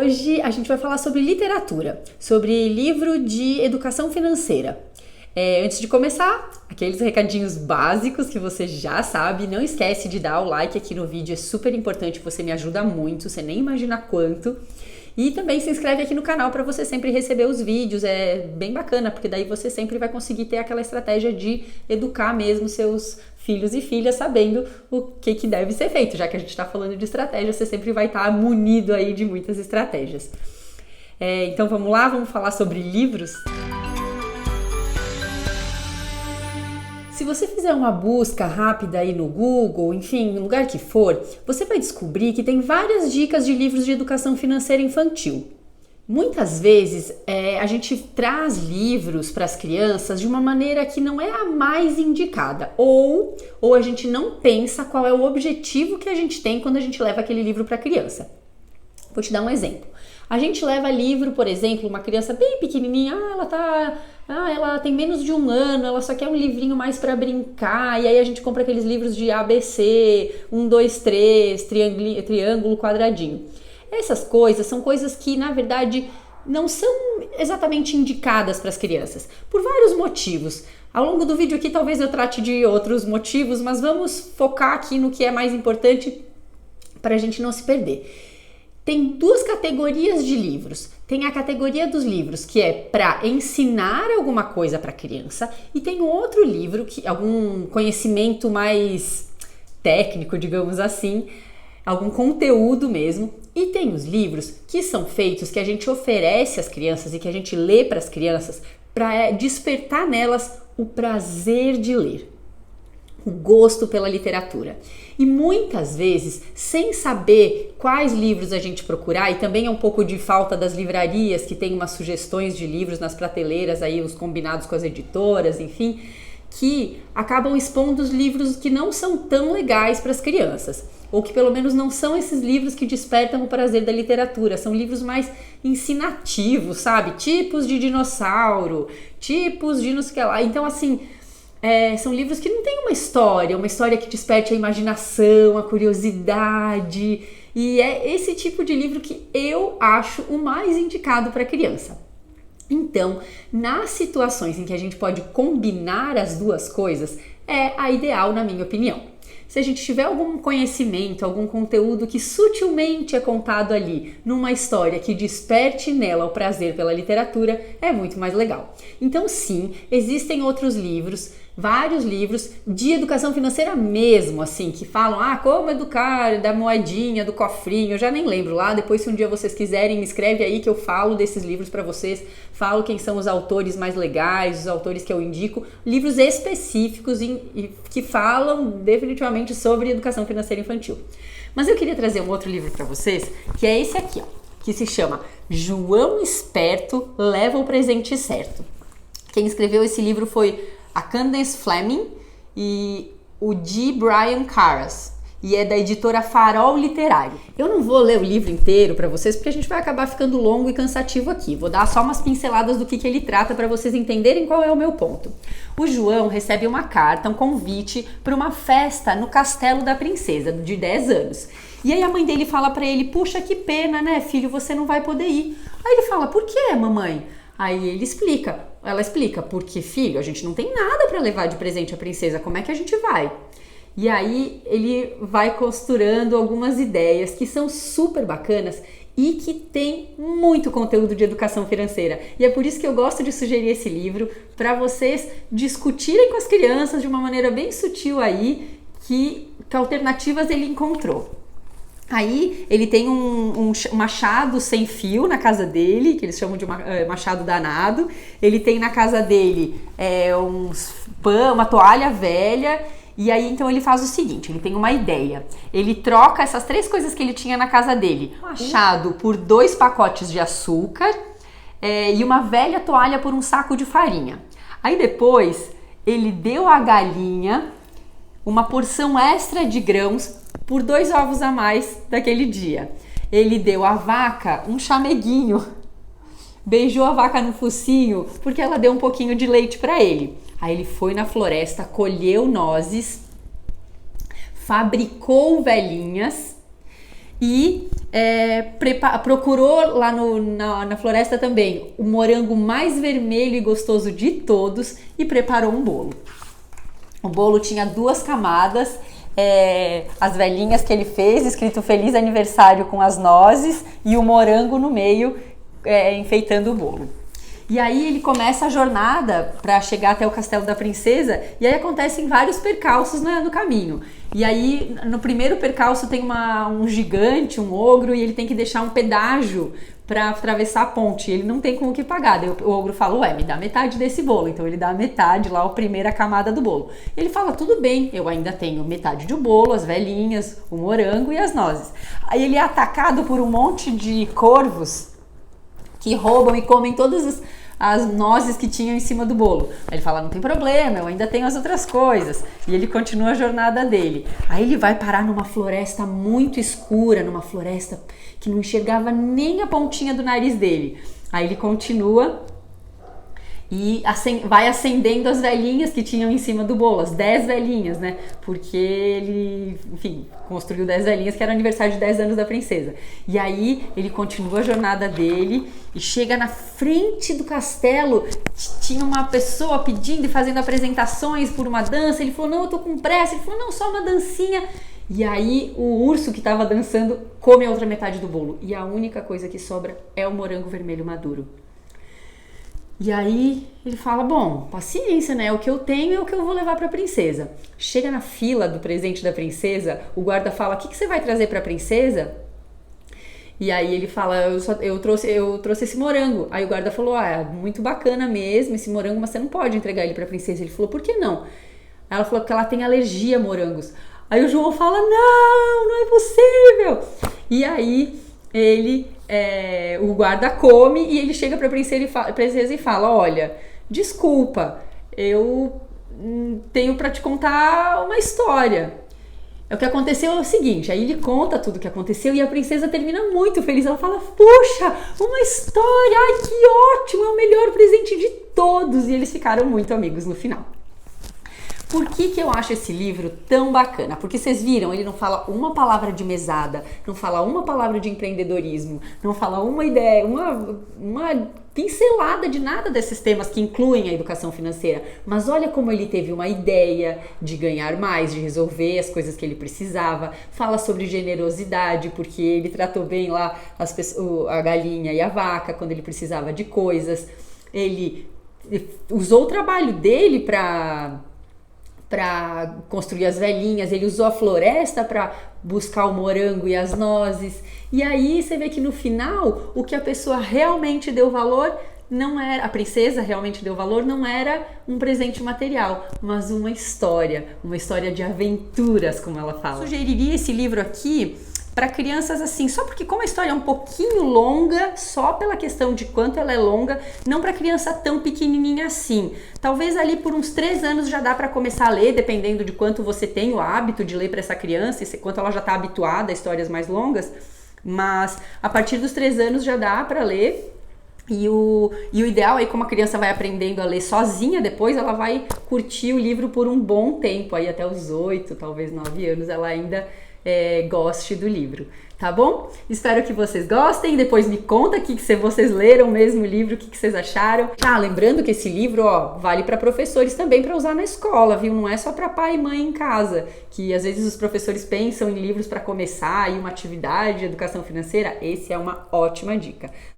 hoje a gente vai falar sobre literatura, sobre livro de educação financeira. Antes de começar, aqueles recadinhos básicos que você já sabe, não esquece de dar o like aqui no vídeo, é super importante, você me ajuda muito, você nem imagina quanto. E também se inscreve aqui no canal para você sempre receber os vídeos, é bem bacana, porque daí você sempre vai conseguir ter aquela estratégia de educar mesmo seus filhos e filhas sabendo o que deve ser feito. Já que a gente está falando de estratégia, você sempre vai estar munido aí de muitas estratégias. Então vamos lá, vamos falar sobre livros? Se você fizer uma busca rápida aí no Google, enfim, no lugar que for, você vai descobrir que tem várias dicas de livros de educação financeira infantil. Muitas vezes a gente traz livros para as crianças de uma maneira que não é a mais indicada, ou a gente não pensa qual é o objetivo que a gente tem quando a gente leva aquele livro para a criança. Vou te dar um exemplo. A gente leva livro, por exemplo, uma criança bem pequenininha, ela tem menos de 1 ano, ela só quer um livrinho mais para brincar, e aí a gente compra aqueles livros de ABC, 1, 2, 3, triângulo, quadradinho. Essas coisas são coisas que, na verdade, não são exatamente indicadas para as crianças, por vários motivos. Ao longo do vídeo aqui talvez eu trate de outros motivos, mas vamos focar aqui no que é mais importante para a gente não se perder. Tem 2 categorias de livros. Tem a categoria dos livros que é para ensinar alguma coisa para a criança, e tem outro livro, que algum conhecimento mais técnico, digamos assim, algum conteúdo mesmo. E tem os livros que são feitos, que a gente oferece às crianças e que a gente lê para as crianças para despertar nelas o prazer de ler, o gosto pela literatura. E muitas vezes, sem saber quais livros a gente procurar, e também é um pouco de falta das livrarias, que tem umas sugestões de livros nas prateleiras, aí os combinados com as editoras, enfim, que acabam expondo os livros que não são tão legais para as crianças, ou que pelo menos não são esses livros que despertam o prazer da literatura, são livros mais ensinativos, sabe? Tipos de dinossauro, tipos de não sei o que lá. Então, assim, são livros que não têm uma história que desperte a imaginação, a curiosidade, e é esse tipo de livro que eu acho o mais indicado para criança. Então, nas situações em que a gente pode combinar as duas coisas, é a ideal, na minha opinião. Se a gente tiver algum conhecimento, algum conteúdo que sutilmente é contado ali numa história que desperte nela o prazer pela literatura, é muito mais legal. Então sim, existem outros livros, vários livros de educação financeira mesmo, assim, que falam, como educar, da moedinha, do cofrinho, eu já nem lembro lá, depois se um dia vocês quiserem, me escreve aí que eu falo desses livros para vocês, falo quem são os autores mais legais, os autores que eu indico, livros específicos que falam definitivamente sobre educação financeira infantil. Mas eu queria trazer um outro livro para vocês, que é esse aqui, que se chama João Esperto Leva o Presente Certo. Quem escreveu esse livro foi a Candace Fleming e o G. Brian Caras, e é da editora Farol Literário. Eu não vou ler o livro inteiro para vocês, porque a gente vai acabar ficando longo e cansativo aqui. Vou dar só umas pinceladas do que ele trata para vocês entenderem qual é o meu ponto. O João recebe uma carta, um convite para uma festa no Castelo da Princesa, de 10 anos. E aí a mãe dele fala para ele, puxa, que pena, né, filho, você não vai poder ir. Aí ele fala, por quê, mamãe? Aí ela explica, porque filho, a gente não tem nada para levar de presente à princesa, como é que a gente vai? E aí ele vai costurando algumas ideias que são super bacanas e que tem muito conteúdo de educação financeira. E é por isso que eu gosto de sugerir esse livro, para vocês discutirem com as crianças de uma maneira bem sutil aí, que alternativas ele encontrou. Aí ele tem um machado sem fio na casa dele, que eles chamam de machado danado. Ele tem na casa dele uma toalha velha. E aí então ele faz o seguinte, ele tem uma ideia. Ele troca essas 3 coisas que ele tinha na casa dele. Um machado por 2 pacotes de açúcar e uma velha toalha por um saco de farinha. Aí depois ele deu à galinha uma porção extra de grãos por 2 ovos a mais daquele dia. Ele deu à vaca um chameguinho, beijou a vaca no focinho porque ela deu um pouquinho de leite para ele. Aí ele foi na floresta, colheu nozes, fabricou velhinhas e procurou lá na floresta também o morango mais vermelho e gostoso de todos e preparou um bolo. O bolo tinha 2 camadas, as velhinhas que ele fez, escrito Feliz Aniversário com as nozes, e o morango no meio, enfeitando o bolo. E aí ele começa a jornada para chegar até o castelo da princesa, e aí acontecem vários percalços no caminho. E aí no primeiro percalço tem um gigante, um ogro, e ele tem que deixar um pedágio para atravessar a ponte. Ele não tem com o que pagar. Daí o ogro fala, ué, me dá metade desse bolo. Então ele dá metade lá, a primeira camada do bolo. Ele fala, tudo bem, eu ainda tenho metade do bolo, as velhinhas, o morango e as nozes. Aí ele é atacado por um monte de corvos que roubam e comem todas as nozes que tinham em cima do bolo. Aí ele fala, não tem problema, eu ainda tenho as outras coisas. E ele continua a jornada dele. Aí ele vai parar numa floresta muito escura, numa floresta que não enxergava nem a pontinha do nariz dele. Aí ele continua e vai acendendo as velhinhas que tinham em cima do bolo, as 10 velhinhas, né? Porque ele, enfim, construiu 10 velhinhas, que era o aniversário de 10 anos da princesa. E aí ele continua a jornada dele e chega na frente do castelo, tinha uma pessoa pedindo e fazendo apresentações por uma dança. Ele falou, não, eu tô com pressa. Ele falou, não, só uma dancinha. E aí o urso que estava dançando come a outra metade do bolo. E a única coisa que sobra é o morango vermelho maduro. E aí ele fala, bom, paciência, né? O que eu tenho é o que eu vou levar para a princesa. Chega na fila do presente da princesa, o guarda fala, o que você vai trazer para a princesa? E aí ele fala, eu trouxe esse morango. Aí o guarda falou, muito bacana mesmo esse morango, mas você não pode entregar ele para a princesa. Ele falou, por que não? Aí ela falou que ela tem alergia a morangos. Aí o João fala, não é possível. E aí o guarda come e ele chega para a princesa e fala, olha, desculpa, eu tenho para te contar uma história. O que aconteceu é o seguinte, aí ele conta tudo o que aconteceu e a princesa termina muito feliz. Ela fala, puxa, uma história, ai que ótimo, é o melhor presente de todos. E eles ficaram muito amigos no final. Por que eu acho esse livro tão bacana? Porque vocês viram, ele não fala uma palavra de mesada, não fala uma palavra de empreendedorismo, não fala uma ideia, uma pincelada de nada desses temas que incluem a educação financeira. Mas olha como ele teve uma ideia de ganhar mais, de resolver as coisas que ele precisava. Fala sobre generosidade, porque ele tratou bem lá a galinha e a vaca quando ele precisava de coisas. Ele usou o trabalho dele para construir as velhinhas, ele usou a floresta para buscar o morango e as nozes. E aí você vê que no final, o que a pessoa realmente deu valor não era, a princesa realmente deu valor, não era um presente material, mas uma história de aventuras, como ela fala. Eu sugeriria esse livro aqui para crianças assim, só porque como a história é um pouquinho longa, só pela questão de quanto ela é longa, não para criança tão pequenininha assim. Talvez ali por uns 3 anos já dá para começar a ler, dependendo de quanto você tem o hábito de ler para essa criança, e quanto ela já está habituada a histórias mais longas, mas a partir dos 3 anos já dá para ler. E o ideal aí, como a criança vai aprendendo a ler sozinha, depois ela vai curtir o livro por um bom tempo, aí até os 8, talvez 9 anos ela ainda goste do livro, tá bom? Espero que vocês gostem, depois me conta aqui se vocês leram mesmo o livro, o que vocês acharam. Lembrando que esse livro, vale para professores também para usar na escola, viu? Não é só para pai e mãe em casa, que às vezes os professores pensam em livros para começar e uma atividade de educação financeira, esse é uma ótima dica.